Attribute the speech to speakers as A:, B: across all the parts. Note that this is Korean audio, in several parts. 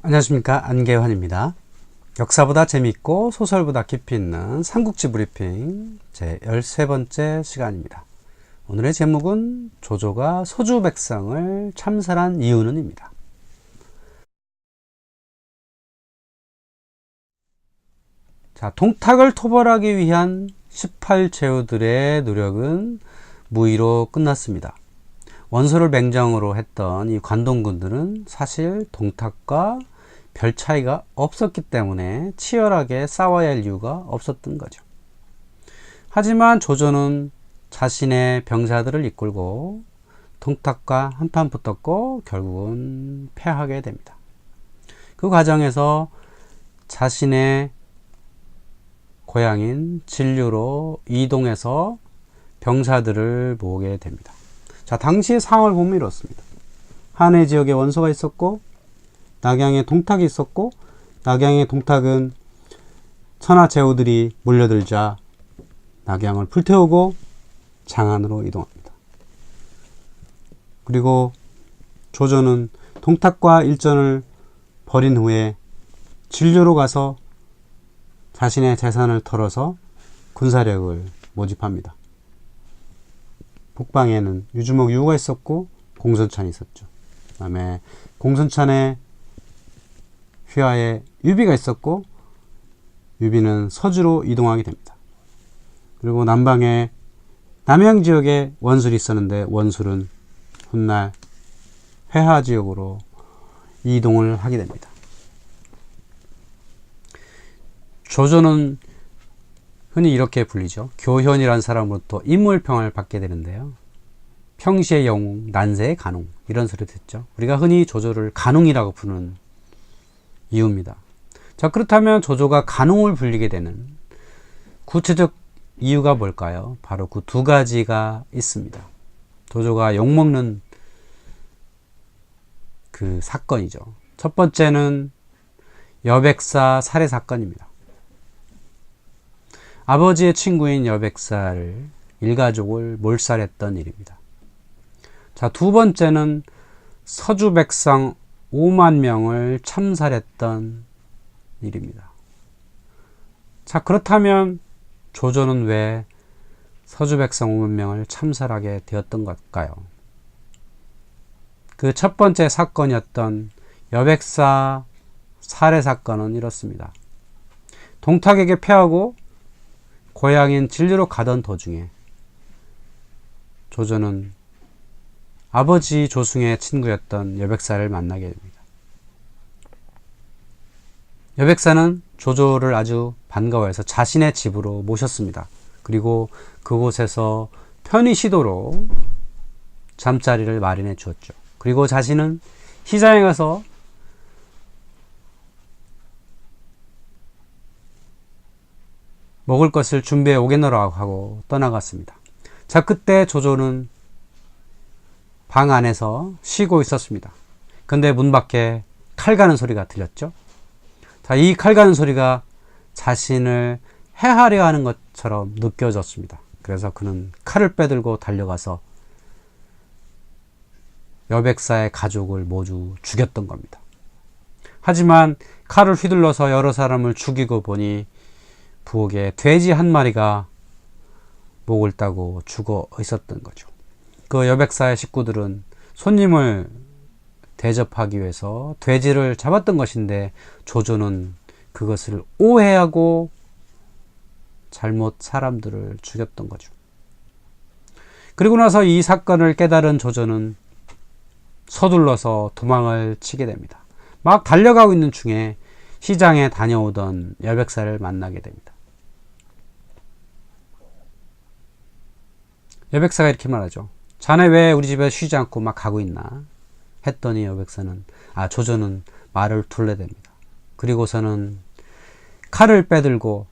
A: 안녕하십니까, 안계환입니다. 역사보다 재밌고 소설보다 깊이 있는 삼국지 브리핑 제 13번째 시간입니다. 오늘의 제목은 조조가 소주백성을 참살한 이유는 입니다. 자, 동탁을 토벌하기 위한 18제후들의 노력은 무의로 끝났습니다. 원소를 맹정으로 했던 이 관동군들은 사실 동탁과 별 차이가 없었기 때문에 치열하게 싸워야 할 이유가 없었던 거죠. 하지만 조조는 자신의 병사들을 이끌고 동탁과 한판 붙었고 결국은 패하게 됩니다. 그 과정에서 자신의 고향인 진류로 이동해서 병사들을 모으게 됩니다. 자, 당시의 상황을 보면 이렇습니다. 한해 지역에 원소가 있었고 낙양에 동탁이 있었고, 낙양의 동탁은 천하제후들이 몰려들자 낙양을 불태우고 장안으로 이동합니다. 그리고 조조는 동탁과 일전을 벌인 후에 진료로 가서 자신의 재산을 털어서 군사력을 모집합니다. 북방에는 유주목 유가 있었고 공손찬이 있었죠. 그 다음에 공손찬의 휘하에 유비가 있었고, 유비는 서주로 이동하게 됩니다. 그리고 남방에 남양 지역에 원술이 있었는데 원술은 훗날 회하 지역으로 이동을 하게 됩니다. 조조는 흔히 이렇게 불리죠. 교현이라는 사람으로부터 인물평을 받게 되는데요. 평시의 영웅, 난세의 간웅, 이런 소리 듣죠. 우리가 흔히 조조를 간웅이라고 부르는 이유입니다. 자, 그렇다면 조조가 간웅을 불리게 되는 구체적 이유가 뭘까요? 바로 그 두 가지가 있습니다. 조조가 욕먹는 그 사건이죠. 첫 번째는 여백사 살해 사건입니다. 아버지의 친구인 여백사를 일가족을 몰살했던 일입니다. 자, 두 번째는 서주 백성 5만 명을 참살했던 일입니다. 자, 그렇다면 조조는 왜 서주 백성 5만 명을 참살하게 되었던 걸까요? 그 첫 번째 사건이었던 여백사 살해 사건은 이렇습니다. 동탁에게 패하고 고향인 진류로 가던 도중에 조조는 아버지 조승의 친구였던 여백사를 만나게 됩니다. 여백사는 조조를 아주 반가워해서 자신의 집으로 모셨습니다. 그리고 그곳에서 편의시도로 잠자리를 마련해 주었죠. 그리고 자신은 시장에 가서 먹을 것을 준비해 오겠노라고 하고 떠나갔습니다. 자, 그때 조조는 방 안에서 쉬고 있었습니다. 근데 문 밖에 칼 가는 소리가 들렸죠. 자, 이 칼 가는 소리가 자신을 해하려 하는 것처럼 느껴졌습니다. 그래서 그는 칼을 빼들고 달려가서 여백사의 가족을 모두 죽였던 겁니다. 하지만 칼을 휘둘러서 여러 사람을 죽이고 보니 부엌에 돼지 한 마리가 목을 따고 죽어 있었던 거죠. 그 여백사의 식구들은 손님을 대접하기 위해서 돼지를 잡았던 것인데 조조는 그것을 오해하고 잘못 사람들을 죽였던 거죠. 그리고 나서 이 사건을 깨달은 조조는 서둘러서 도망을 치게 됩니다. 막 달려가고 있는 중에 시장에 다녀오던 여백사를 만나게 됩니다. 여백사가 이렇게 말하죠. 자네 왜 우리 집에 쉬지 않고 막 가고 있나? 했더니 여백사는, 조조는 말을 둘러댑니다. 그리고서는 칼을 빼들고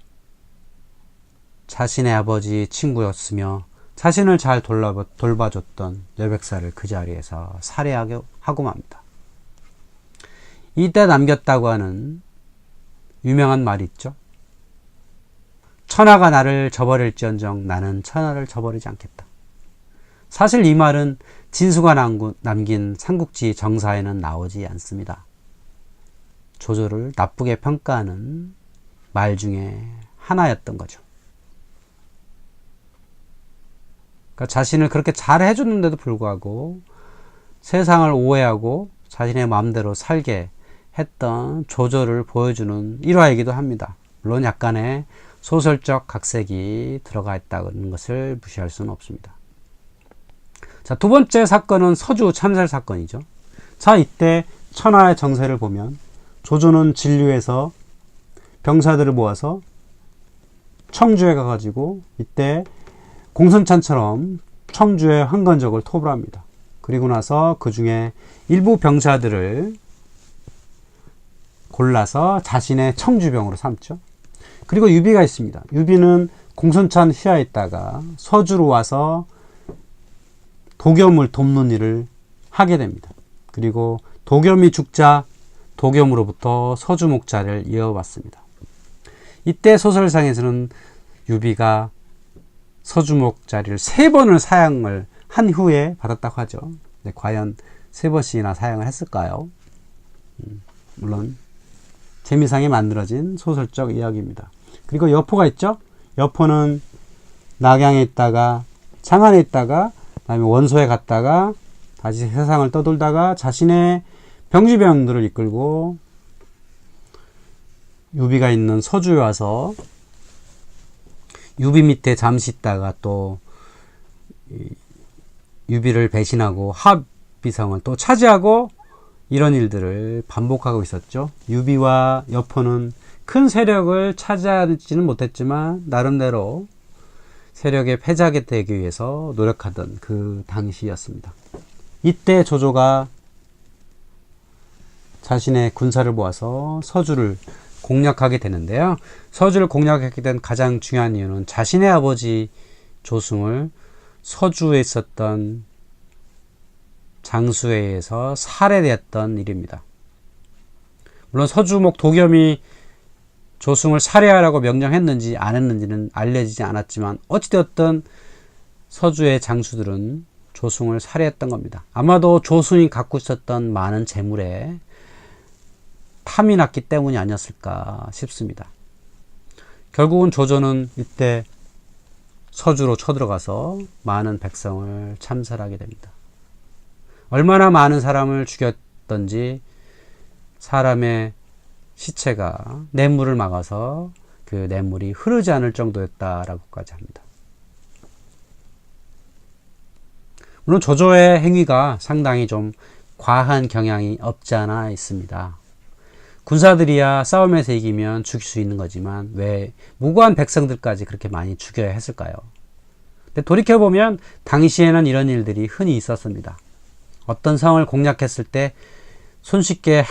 A: 자신의 아버지 친구였으며 자신을 잘 돌봐줬던 여백사를 그 자리에서 살해하고 맙니다. 이때 남겼다고 하는 유명한 말이 있죠. 천하가 나를 저버릴지언정 나는 천하를 저버리지 않겠다. 사실 이 말은 진수가 남긴 삼국지 정사에는 나오지 않습니다. 조조를 나쁘게 평가하는 말 중에 하나였던 거죠. 그러니까 자신을 그렇게 잘 해줬는데도 불구하고 세상을 오해하고 자신의 마음대로 살게 했던 조조를 보여주는 일화이기도 합니다. 물론 약간의 소설적 각색이 들어가 있다는 것을 무시할 수는 없습니다. 자, 두 번째 사건은 서주 참살 사건이죠. 자, 이때 천하의 정세를 보면 조조는 진류에서 병사들을 모아서 청주에 가가지고 이때 공孙찬처럼 청주의 황건적을 토벌합니다. 그리고 나서 그 중에 일부 병사들을 골라서 자신의 청주병으로 삼죠. 그리고 유비가 있습니다. 유비는 공孫찬 휘하에 있다가 서주로 와서 도겸을 돕는 일을 하게 됩니다. 그리고 도겸이 죽자 도겸으로부터 서주 목자를 이어받습니다. 이때 소설상에서는 유비가 서주 목자리를 3번을 사양을 한 후에 받았다고 하죠. 네, 과연 3번씩이나 사양을 했을까요? 물론 재미상에 만들어진 소설적 이야기입니다. 그리고 여포가 있죠. 여포는 낙양에 있다가 장안에 있다가 그다음에 원소에 갔다가 다시 세상을 떠돌다가 자신의 병지병들을 이끌고 유비가 있는 서주에 와서 유비 밑에 잠시 있다가 또 유비를 배신하고 합비성을 또 차지하고 이런 일들을 반복하고 있었죠. 유비와 여포는 큰 세력을 차지하지는 못했지만 나름대로 세력의 패자게 되기 위해서 노력하던 그 당시였습니다. 이때 조조가 자신의 군사를 모아서 서주를 공략하게 되는데요. 서주를 공략하게 된 가장 중요한 이유는 자신의 아버지 조승을 서주에 있었던 장수에 의해서 살해되었던 일입니다. 물론 서주목 도겸이 조승을 살해하라고 명령했는지 안 했는지는 알려지지 않았지만 어찌되었든 서주의 장수들은 조승을 살해했던 겁니다. 아마도 조승이 갖고 있었던 많은 재물에 탐이 났기 때문이 아니었을까 싶습니다. 결국은 조조는 이때 서주로 쳐들어가서 많은 백성을 참살하게 됩니다. 얼마나 많은 사람을 죽였던지 사람의 시체가 냇물을 막아서 그 냇물이 흐르지 않을 정도였다라고까지 합니다. 물론 조조의 행위가 상당히 좀 과한 경향이 없지 않아 있습니다. 군사들이야 싸움에서 이기면 죽일 수 있는 거지만 왜 무고한 백성들까지 그렇게 많이 죽여야 했을까요? 근데 돌이켜보면 당시에는 이런 일들이 흔히 있었습니다. 어떤 성을 공략했을 때 손쉽게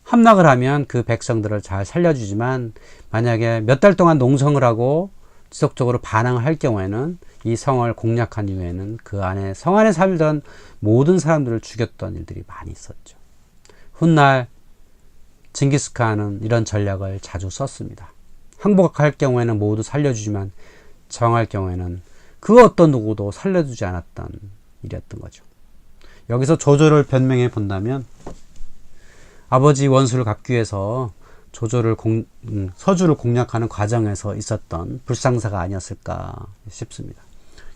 A: 함락을 하면 그 백성들을 잘 살려주지만 만약에 몇 달 동안 농성을 하고 지속적으로 반항을 할 경우에는 이 성을 공략한 이후에는 그 안에 성 안에 살던 모든 사람들을 죽였던 일들이 많이 있었죠. 훗날 징기스칸은 이런 전략을 자주 썼습니다. 항복할 경우에는 모두 살려주지만 정할 경우에는 그 어떤 누구도 살려주지 않았던 일이었던 거죠. 여기서 조조를 변명해 본다면 아버지 원수를 갚기 위해서 서주를 공략하는 과정에서 있었던 불상사가 아니었을까 싶습니다.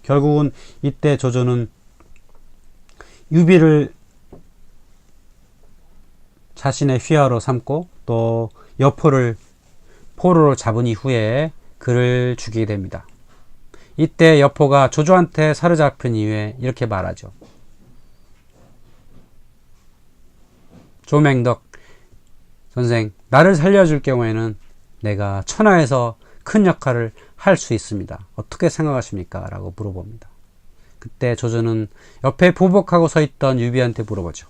A: 결국은 이때 조조는 유비를 자신의 휘하로 삼고 또 여포를 포로로 잡은 이후에 그를 죽이게 됩니다. 이때 여포가 조조한테 사로잡힌 이후에 이렇게 말하죠. 조맹덕 선생, 나를 살려줄 경우에는 내가 천하에서 큰 역할을 할 수 있습니다. 어떻게 생각하십니까? 라고 물어봅니다. 그때 조조는 옆에 보복하고 서 있던 유비한테 물어보죠.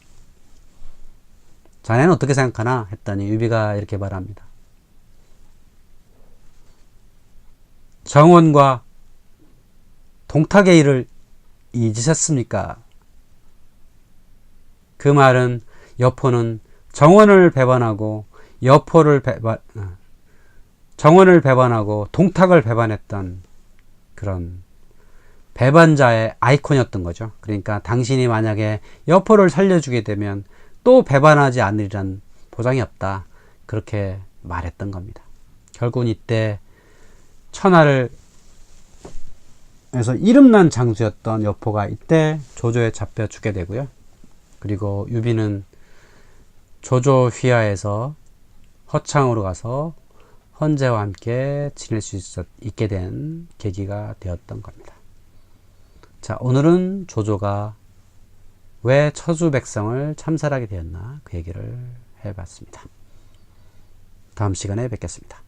A: 자네는 어떻게 생각하나? 했더니 유비가 이렇게 말합니다. 정원과 동탁의 일을 잊으셨습니까? 그 말은 여포는 정원을 배반하고 정원을 배반하고 동탁을 배반했던 그런 배반자의 아이콘이었던 거죠. 그러니까 당신이 만약에 여포를 살려주게 되면 또 배반하지 않으리란 보장이 없다. 그렇게 말했던 겁니다. 결국은 이때 천하를 에서 이름난 장수였던 여포가 이때 조조에 잡혀 죽게 되고요. 그리고 유비는 조조 휘하에서 허창으로 가서 헌제와 함께 지낼 수 있게 된 계기가 되었던 겁니다. 자, 오늘은 조조가 왜 처주 백성을 참살하게 되었나 그 얘기를 해봤습니다. 다음 시간에 뵙겠습니다.